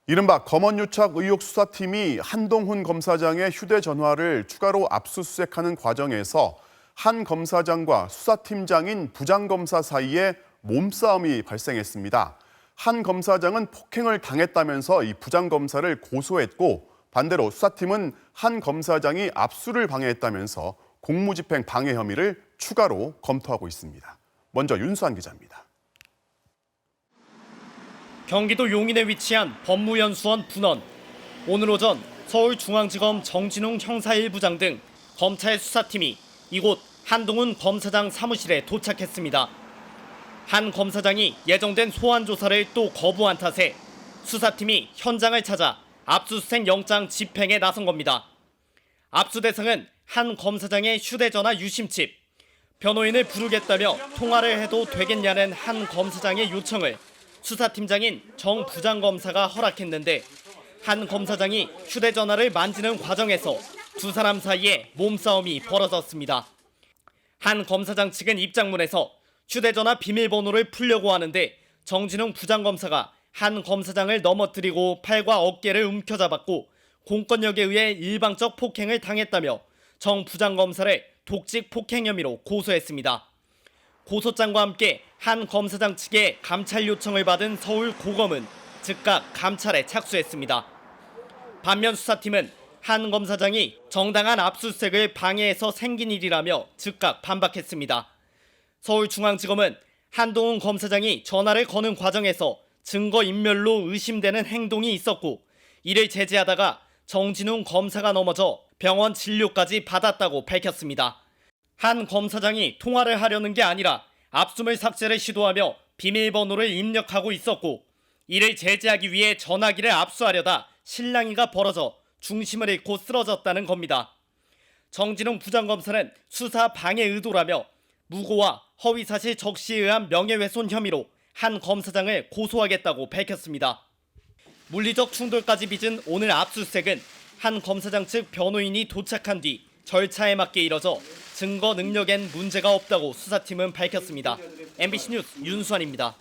이른바 검언유착 의혹 수사팀이 한동훈 검사장의 휴대전화를 추가로 압수수색하는 과정에서 한 검사장과 수사팀장인 부장검사 사이에 몸싸움이 발생했습니다. 한 검사장은 폭행을 당했다면서 이 부장검사를 고소했고, 반대로 수사팀은 한 검사장이 압수를 방해했다면서 공무집행 방해 혐의를 추가로 검토하고 있습니다. 먼저 윤수환 기자입니다. 경기도 용인에 위치한 법무연수원 분원. 오늘 오전 서울중앙지검 정진웅 형사 1부장 등 검찰 수사팀이 이곳 한동훈 검사장 사무실에 도착했습니다. 한 검사장이 예정된 소환 조사를 또 거부한 탓에 수사팀이 현장을 찾아 압수수색 영장 집행에 나선 겁니다. 압수 대상은 한 검사장의 휴대전화 유심칩, 변호인을 부르겠다며 통화를 해도 되겠냐는 한 검사장의 요청을 수사팀장인 정 부장검사가 허락했는데, 한 검사장이 휴대전화를 만지는 과정에서 두 사람 사이에 몸싸움이 벌어졌습니다. 한 검사장 측은 입장문에서 휴대전화 비밀번호를 풀려고 하는데 정진웅 부장검사가 한 검사장을 넘어뜨리고 팔과 어깨를 움켜잡았고 공권력에 의해 일방적 폭행을 당했다며 정 부장검사를 독직 폭행 혐의로 고소했습니다. 고소장과 함께 한 검사장 측의 감찰 요청을 받은 서울고검은 즉각 감찰에 착수했습니다. 반면 수사팀은 한 검사장이 정당한 압수수색을 방해해서 생긴 일이라며 즉각 반박했습니다. 서울중앙지검은 한동훈 검사장이 전화를 거는 과정에서 증거인멸로 의심되는 행동이 있었고, 이를 제지하다가 정진웅 검사가 넘어져 병원 진료까지 받았다고 밝혔습니다. 한 검사장이 통화를 하려는 게 아니라 압수물 삭제를 시도하며 비밀번호를 입력하고 있었고, 이를 제지하기 위해 전화기를 압수하려다 실랑이가 벌어져 중심을 잃고 쓰러졌다는 겁니다. 정진웅 부장검사는 수사 방해 의도라며 무고와 허위사실 적시에 의한 명예훼손 혐의로 한 검사장을 고소하겠다고 밝혔습니다. 물리적 충돌까지 빚은 오늘 압수수색은 한 검사장 측 변호인이 도착한 뒤 절차에 맞게 이뤄져 증거 능력엔 문제가 없다고 수사팀은 밝혔습니다. MBC 뉴스 윤수환입니다.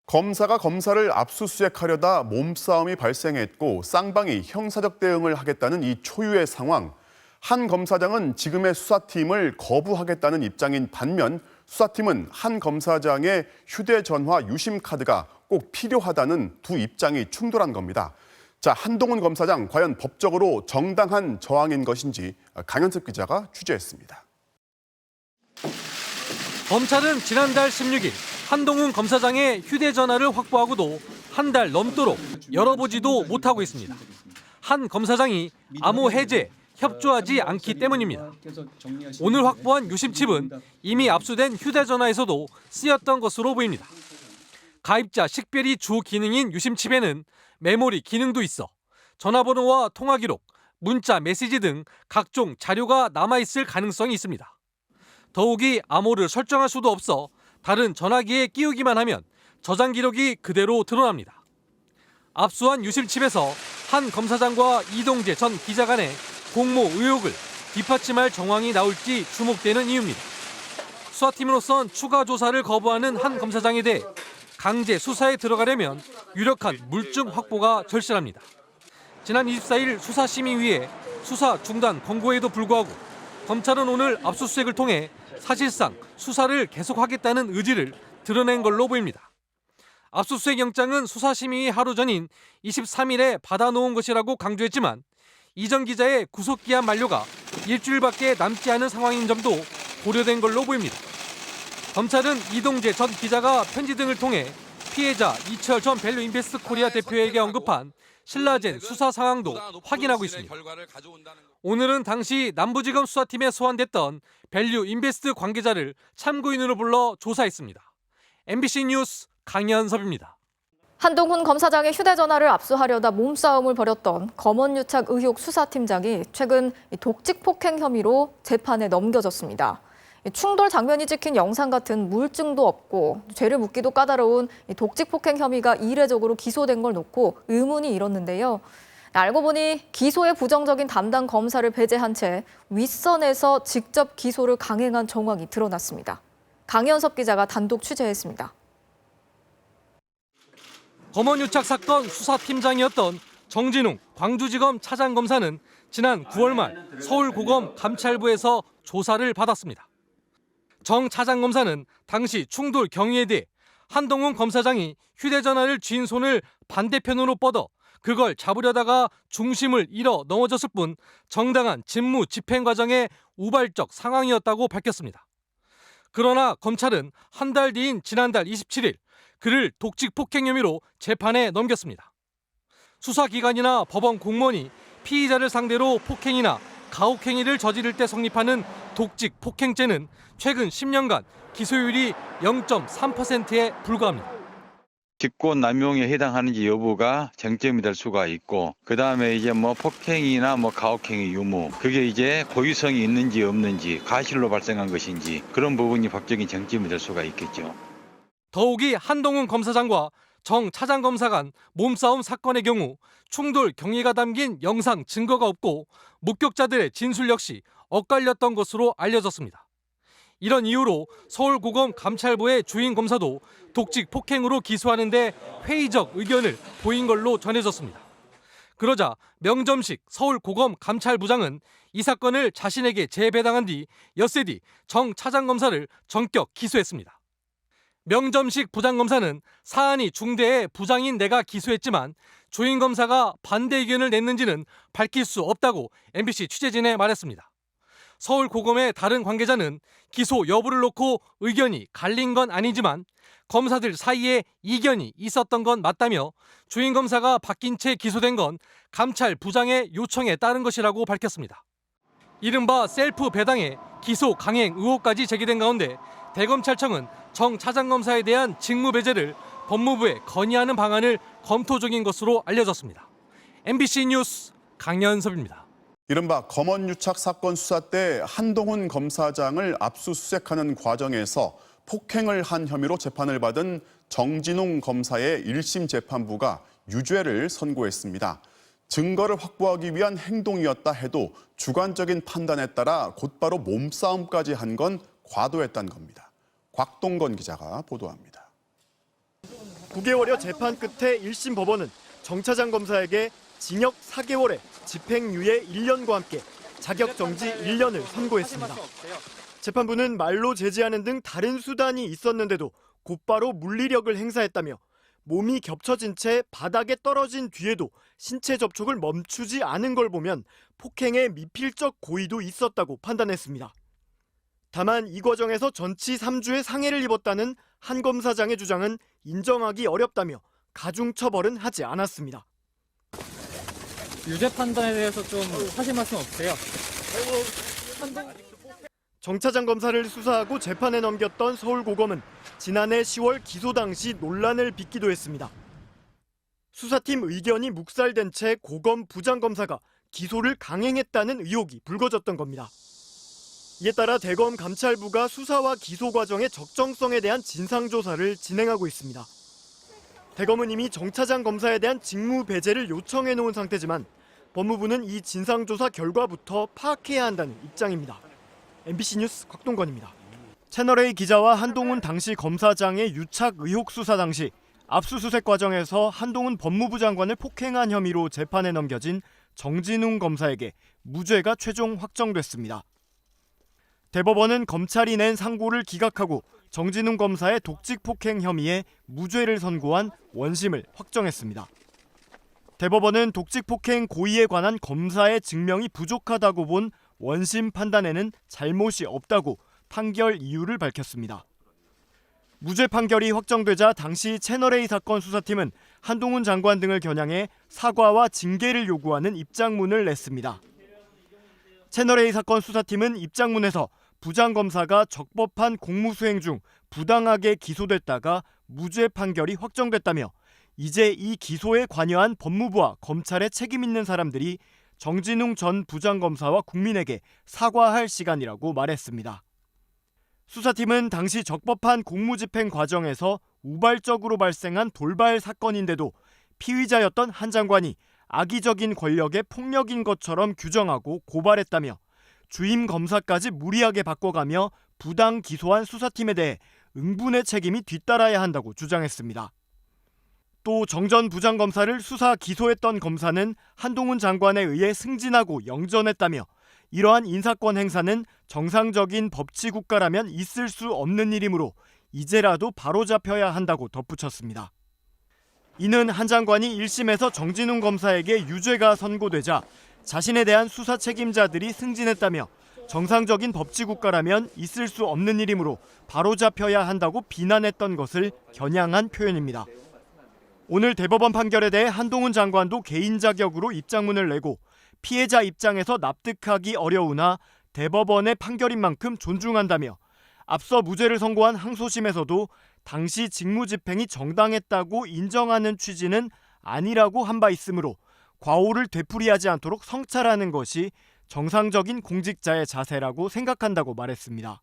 검사가 검사를 압수수색하려다 몸싸움이 발생했고 쌍방이 형사적 대응을 하겠다는 이 초유의 상황. 한 검사장은 지금의 수사팀을 거부하겠다는 입장인 반면 수사팀은 한 검사장의 휴대전화 유심카드가 꼭 필요하다는 두 입장이 충돌한 겁니다. 자, 한동훈 검사장 과연 법적으로 정당한 저항인 것인지 강현섭 기자가 취재했습니다. 검찰은 지난달 16일 한동훈 검사장의 휴대전화를 확보하고도 한 달 넘도록 열어보지도 못하고 있습니다. 한 검사장이 암호 해제, 협조하지 않기 때문입니다. 오늘 확보한 유심칩은 이미 압수된 휴대전화에서도 쓰였던 것으로 보입니다. 가입자 식별이 주 기능인 유심칩에는 메모리 기능도 있어 전화번호와 통화기록, 문자, 메시지 등 각종 자료가 남아있을 가능성이 있습니다. 더욱이 암호를 설정할 수도 없어 다른 전화기에 끼우기만 하면 저장 기록이 그대로 드러납니다. 압수한 유심칩에서 한 검사장과 이동재 전 기자 간의 공모 의혹을 뒷받침할 정황이 나올지 주목되는 이유입니다. 수사팀으로선 추가 조사를 거부하는 한 검사장에 대해 강제 수사에 들어가려면 유력한 물증 확보가 절실합니다. 지난 24일 수사심의위에 수사 중단 권고에도 불구하고 검찰은 오늘 압수수색을 통해 사실상 수사를 계속하겠다는 의지를 드러낸 걸로 보입니다. 압수수색 영장은 수사심의위 하루 전인 23일에 받아놓은 것이라고 강조했지만 이전 기자의 구속기한 만료가 일주일밖에 남지 않은 상황인 점도 고려된 걸로 보입니다. 검찰은 이동재 전 기자가 편지 등을 통해 피해자 이철 전 밸류인베스트 코리아 대표에게 언급한 신라젠 수사 상황도 확인하고 있습니다. 오늘은 당시 남부지검 수사팀에 소환됐던 밸류인베스트 관계자를 참고인으로 불러 조사했습니다. MBC 뉴스 강현섭입니다. 한동훈 검사장의 휴대전화를 압수하려다 몸싸움을 벌였던 검언유착 의혹 수사팀장이 최근 독직 폭행 혐의로 재판에 넘겨졌습니다. 충돌 장면이 찍힌 영상 같은 물증도 없고 죄를 묻기도 까다로운 독직 폭행 혐의가 이례적으로 기소된 걸 놓고 의문이 일었는데요. 알고 보니 기소에 부정적인 담당 검사를 배제한 채 윗선에서 직접 기소를 강행한 정황이 드러났습니다. 강현섭 기자가 단독 취재했습니다. 검언유착 사건 수사팀장이었던 정진웅 광주지검 차장검사는 지난 9월 말 서울고검 감찰부에서 조사를 받았습니다. 정 차장검사는 당시 충돌 경위에 대해 한동훈 검사장이 휴대전화를 쥔 손을 반대편으로 뻗어 그걸 잡으려다가 중심을 잃어 넘어졌을 뿐 정당한 직무 집행 과정의 우발적 상황이었다고 밝혔습니다. 그러나 검찰은 한 달 뒤인 지난달 27일 그를 독직 폭행 혐의로 재판에 넘겼습니다. 수사기관이나 법원 공무원이 피의자를 상대로 폭행이나 가혹행위를 저지를 때 성립하는 독직 폭행죄는 최근 10년간 기소율이 0.3%에 불과합니다. 직권남용에 해당하는지 여부가 쟁점이 될 수가 있고, 그 다음에 이제 폭행이나 가혹행위 유무, 그게 이제 고의성이 있는지 없는지, 가실로 발생한 것인지, 그런 부분이 법적인 쟁점이 될 수가 있겠죠. 더욱이 한동훈 검사장과 정 차장검사 간 몸싸움 사건의 경우 충돌 경위가 담긴 영상 증거가 없고 목격자들의 진술 역시 엇갈렸던 것으로 알려졌습니다. 이런 이유로 서울고검 감찰부의 주임 검사도 독직 폭행으로 기소하는 데 회의적 의견을 보인 걸로 전해졌습니다. 그러자 명점식 서울고검 감찰부장은 이 사건을 자신에게 재배당한 뒤 엿새 뒤 정 차장검사를 전격 기소했습니다. 명점식 부장검사는 사안이 중대해 부장인 내가 기소했지만 주임 검사가 반대 의견을 냈는지는 밝힐 수 없다고 MBC 취재진에 말했습니다. 서울고검의 다른 관계자는 기소 여부를 놓고 의견이 갈린 건 아니지만 검사들 사이에 이견이 있었던 건 맞다며 주임 검사가 바뀐 채 기소된 건 감찰부장의 요청에 따른 것이라고 밝혔습니다. 이른바 셀프 배당에 기소 강행 의혹까지 제기된 가운데 대검찰청은 정 차장검사에 대한 직무 배제를 법무부에 건의하는 방안을 검토 중인 것으로 알려졌습니다. MBC 뉴스 강연섭입니다. 이른바 검언유착 사건 수사 때 한동훈 검사장을 압수수색하는 과정에서 폭행을 한 혐의로 재판을 받은 정진웅 검사의 1심 재판부가 유죄를 선고했습니다. 증거를 확보하기 위한 행동이었다 해도 주관적인 판단에 따라 곧바로 몸싸움까지 한 건 과도했다는 겁니다. 곽동건 기자가 보도합니다. 9개월여 재판 끝에 1심 법원은 정 차장 검사에게 징역 4개월에 집행유예 1년과 함께 자격정지 1년을 선고했습니다. 재판부는 말로 제지하는 등 다른 수단이 있었는데도 곧바로 물리력을 행사했다며 몸이 겹쳐진 채 바닥에 떨어진 뒤에도 신체 접촉을 멈추지 않은 걸 보면 폭행의 미필적 고의도 있었다고 판단했습니다. 다만 이 과정에서 전치 3주의 상해를 입었다는 한 검사장의 주장은 인정하기 어렵다며 가중처벌은 하지 않았습니다. 유죄 판단에 대해서 좀 하실 말씀 없으세요? 정 차장 검사를 수사하고 재판에 넘겼던 서울고검은 지난해 10월 기소 당시 논란을 빚기도 했습니다. 수사팀 의견이 묵살된 채 고검 부장검사가 기소를 강행했다는 의혹이 불거졌던 겁니다. 이에 따라 대검 감찰부가 수사와 기소 과정의 적정성에 대한 진상조사를 진행하고 있습니다. 대검은 이미 정 차장 검사에 대한 직무 배제를 요청해 놓은 상태지만 법무부는 이 진상조사 결과부터 파악해야 한다는 입장입니다. MBC 뉴스 곽동건입니다. 채널A 기자와 한동훈 당시 검사장의 유착 의혹 수사 당시 압수수색 과정에서 한동훈 법무부 장관을 폭행한 혐의로 재판에 넘겨진 정진웅 검사에게 무죄가 최종 확정됐습니다. 대법원은 검찰이 낸 상고를 기각하고 정진웅 검사의 독직 폭행 혐의에 무죄를 선고한 원심을 확정했습니다. 대법원은 독직 폭행 고의에 관한 검사의 증명이 부족하다고 본 원심 판단에는 잘못이 없다고 판결 이유를 밝혔습니다. 무죄 판결이 확정되자 당시 채널A 사건 수사팀은 한동훈 장관 등을 겨냥해 사과와 징계를 요구하는 입장문을 냈습니다. 채널A 사건 수사팀은 입장문에서 부장검사가 적법한 공무수행 중 부당하게 기소됐다가 무죄 판결이 확정됐다며 이제 이 기소에 관여한 법무부와 검찰에 책임 있는 사람들이 정진웅 전 부장검사와 국민에게 사과할 시간이라고 말했습니다. 수사팀은 당시 적법한 공무집행 과정에서 우발적으로 발생한 돌발 사건인데도 피의자였던 한 장관이 악의적인 권력의 폭력인 것처럼 규정하고 고발했다며 주임 검사까지 무리하게 바꿔가며 부당 기소한 수사팀에 대해 응분의 책임이 뒤따라야 한다고 주장했습니다. 또 정 전 부장검사를 수사 기소했던 검사는 한동훈 장관에 의해 승진하고 영전했다며 이러한 인사권 행사는 정상적인 법치 국가라면 있을 수 없는 일이므로 이제라도 바로잡혀야 한다고 덧붙였습니다. 이는 한 장관이 1심에서 정진웅 검사에게 유죄가 선고되자 자신에 대한 수사 책임자들이 승진했다며 정상적인 법치 국가라면 있을 수 없는 일이므로 바로잡혀야 한다고 비난했던 것을 겨냥한 표현입니다. 오늘 대법원 판결에 대해 한동훈 장관도 개인 자격으로 입장문을 내고 피해자 입장에서 납득하기 어려우나 대법원의 판결인 만큼 존중한다며 앞서 무죄를 선고한 항소심에서도 당시 직무집행이 정당했다고 인정하는 취지는 아니라고 한 바 있으므로 과오를 되풀이하지 않도록 성찰하는 것이 정상적인 공직자의 자세라고 생각한다고 말했습니다.